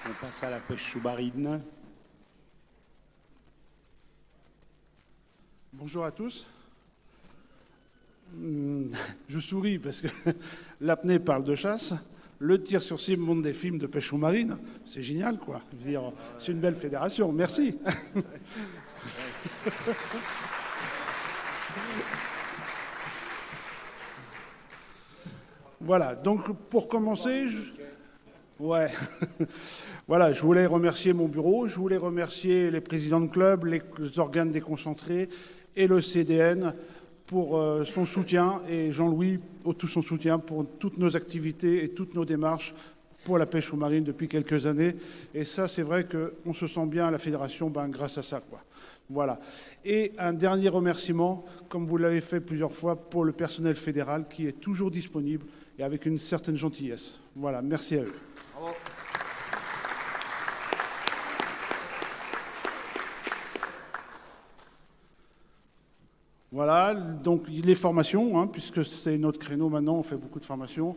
On passe à la pêche sous-marine. Bonjour à tous. Je souris parce que l'apnée parle de chasse. Le tir sur cible montre des films de pêche sous-marine. C'est génial, quoi. Je veux dire, c'est une belle fédération. Merci. Voilà, donc pour commencer, ouais. Voilà, je voulais remercier mon bureau, je voulais remercier les présidents de club, les organes déconcentrés et le CDN pour son soutien, et Jean-Louis tout son soutien pour toutes nos activités et toutes nos démarches pour la pêche sous-marine depuis quelques années. Et ça, c'est vrai qu'on se sent bien à la fédération grâce à ça, quoi. Voilà. Et un dernier remerciement, comme vous l'avez fait plusieurs fois, pour le personnel fédéral qui est toujours disponible et avec une certaine gentillesse. Voilà, merci à eux. Bravo. Voilà, donc les formations, puisque c'est notre créneau maintenant, on fait beaucoup de formations.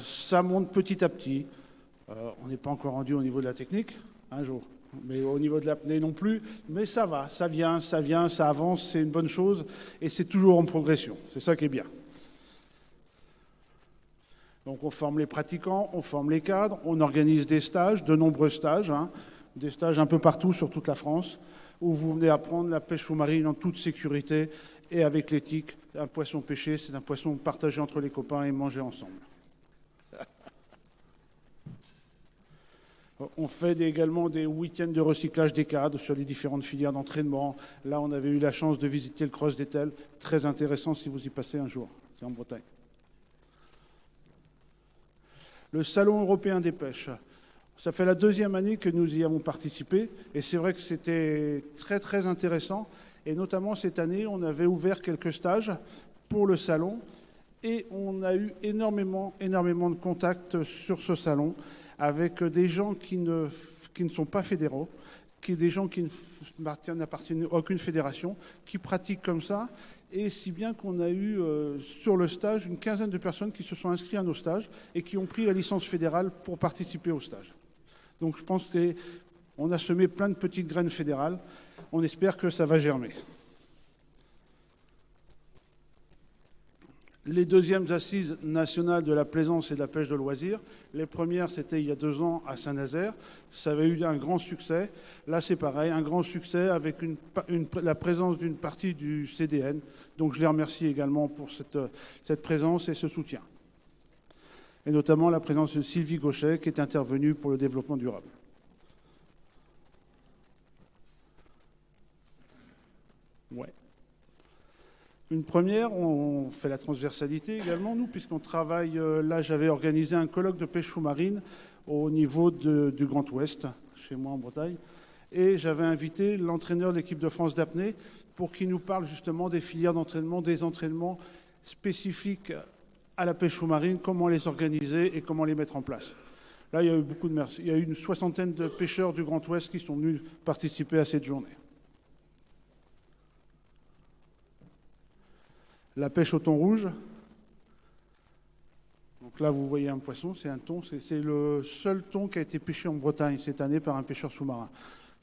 Ça monte petit à petit. On n'est pas encore rendu au niveau de la technique, un jour, mais au niveau de l'apnée non plus. Mais ça va, ça vient, ça avance, c'est une bonne chose, et c'est toujours en progression. C'est ça qui est bien. Donc on forme les pratiquants, on forme les cadres, on organise des stages, de nombreux stages, des stages un peu partout sur toute la France, où vous venez apprendre la pêche sous-marine en toute sécurité et avec l'éthique. Un poisson pêché, c'est un poisson partagé entre les copains et mangé ensemble. On fait également des week-ends de recyclage des cadres sur les différentes filières d'entraînement. Là, on avait eu la chance de visiter le Cross d'Etel, très intéressant si vous y passez un jour, c'est en Bretagne. Le Salon européen des pêches. Ça fait la deuxième année que nous y avons participé, et c'est vrai que c'était très très intéressant. Et notamment cette année, on avait ouvert quelques stages pour le salon, et on a eu énormément de contacts sur ce salon avec des gens qui ne sont pas fédéraux, des gens qui n'appartiennent à aucune fédération, qui pratiquent comme ça. Et si bien qu'on a eu sur le stage une quinzaine de personnes qui se sont inscrites à nos stages et qui ont pris la licence fédérale pour participer au stage. Donc je pense qu'on a semé plein de petites graines fédérales. On espère que ça va germer. Les deuxièmes assises nationales de la plaisance et de la pêche de loisirs. Les premières, c'était il y a 2 ans à Saint-Nazaire. Ça avait eu un grand succès. Là, c'est pareil, un grand succès avec la présence d'une partie du CDN. Donc je les remercie également pour cette présence et ce soutien. Et notamment la présence de Sylvie Gauchet, qui est intervenue pour le développement durable. Ouais. Une première, on fait la transversalité également, nous, puisqu'on travaille, là j'avais organisé un colloque de pêche sous-marine au niveau du Grand Ouest, chez moi en Bretagne, et j'avais invité l'entraîneur de l'équipe de France d'apnée pour qu'il nous parle justement des filières d'entraînement, des entraînements spécifiques à la pêche sous-marine, comment les organiser et comment les mettre en place. Là, il y a eu il y a eu une 60aine de pêcheurs du Grand Ouest qui sont venus participer à cette journée. La pêche au thon rouge. Donc là, vous voyez un poisson, c'est un thon. C'est le seul thon qui a été pêché en Bretagne cette année par un pêcheur sous-marin.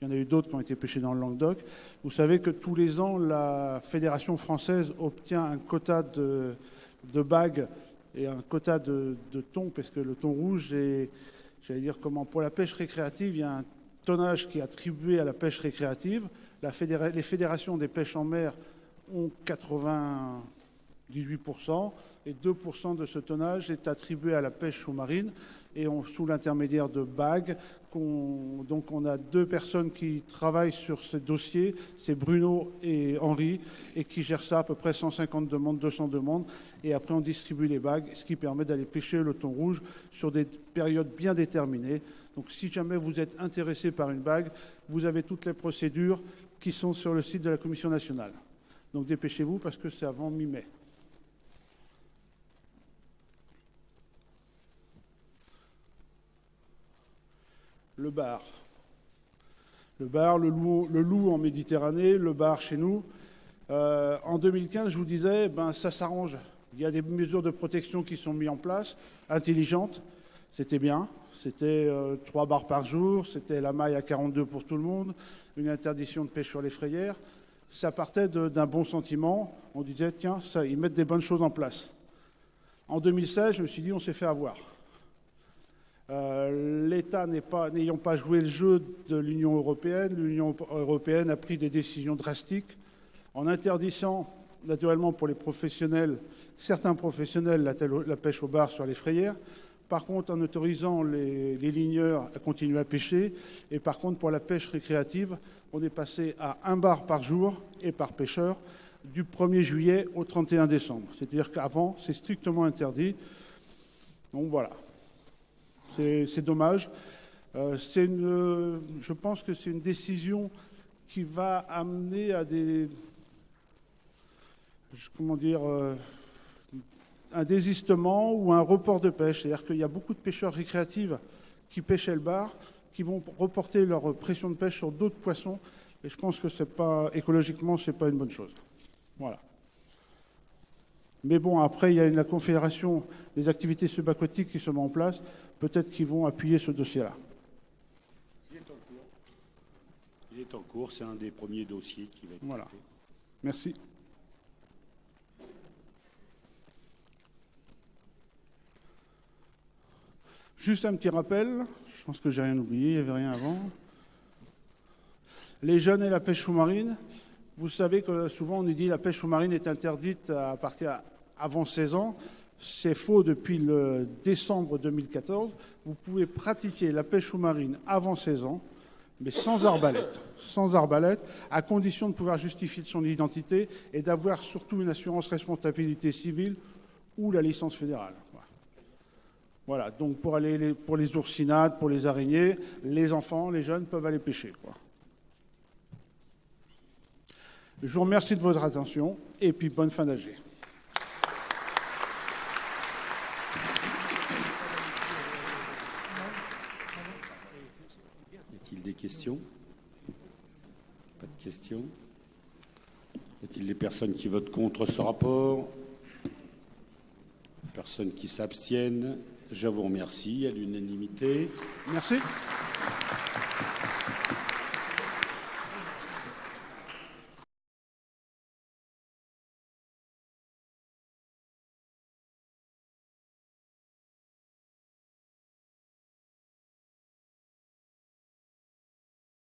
Il y en a eu d'autres qui ont été pêchés dans le Languedoc. Vous savez que tous les ans, la Fédération française obtient un quota de bagues et un quota de thon, parce que le thon rouge est, j'allais dire comment, pour la pêche récréative, il y a un tonnage qui est attribué à la pêche récréative. Les fédérations des pêches en mer ont 98%, et 2% de ce tonnage est attribué à la pêche sous-marine, et sous l'intermédiaire de bagues. Donc on a 2 personnes qui travaillent sur ce dossier, c'est Bruno et Henri, et qui gèrent ça, à peu près 150 demandes, 200 demandes, et après on distribue les bagues, ce qui permet d'aller pêcher le thon rouge sur des périodes bien déterminées. Donc si jamais vous êtes intéressé par une bague, vous avez toutes les procédures qui sont sur le site de la Commission nationale. Donc dépêchez-vous parce que c'est avant mi-mai. Le bar. Le loup en Méditerranée, le bar chez nous. En 2015, je vous disais, ça s'arrange. Il y a des mesures de protection qui sont mises en place, intelligentes. C'était bien. C'était 3 bars par jour, c'était la maille à 42 pour tout le monde, une interdiction de pêche sur les frayères. Ça partait d'un bon sentiment. On disait, tiens, ça, ils mettent des bonnes choses en place. En 2016, je me suis dit, on s'est fait avoir. L'État n'ayant pas joué le jeu de l'Union européenne a pris des décisions drastiques en interdisant, naturellement pour les professionnels, certains professionnels, la pêche au bar sur les frayères. Par contre, en autorisant les ligneurs à continuer à pêcher. Et par contre, pour la pêche récréative, on est passé à 1 bar par jour et par pêcheur du 1er juillet au 31 décembre. C'est-à-dire qu'avant, c'est strictement interdit. Donc voilà. C'est dommage. Je pense que c'est une décision qui va amener à un désistement ou un report de pêche. C'est-à-dire qu'il y a beaucoup de pêcheurs récréatifs qui pêchaient le bar, qui vont reporter leur pression de pêche sur d'autres poissons. Et je pense que écologiquement, ce n'est pas une bonne chose. Voilà. Mais bon, après, il y a la Confédération des activités subaquatiques qui se met en place. Peut-être qu'ils vont appuyer ce dossier-là. Il est en cours. Il est en cours. C'est un des premiers dossiers qui va être Voilà. traité. Merci. Juste un petit rappel, je pense que j'ai rien oublié, il n'y avait rien avant. Les jeunes et la pêche sous-marine, vous savez que souvent on nous dit que la pêche sous-marine est interdite à partir avant 16 ans. C'est faux depuis le décembre 2014. Vous pouvez pratiquer la pêche sous-marine avant 16 ans, mais sans arbalète. Sans arbalète, à condition de pouvoir justifier de son identité et d'avoir surtout une assurance responsabilité civile ou la licence fédérale. Voilà, donc pour les oursinades, pour les araignées, les enfants, les jeunes peuvent aller pêcher, quoi. Je vous remercie de votre attention et puis bonne fin d'AG. Y a-t-il des questions? Pas de questions? Y a-t-il des personnes qui votent contre ce rapport? Personnes qui s'abstiennent? Je vous remercie à l'unanimité. Merci.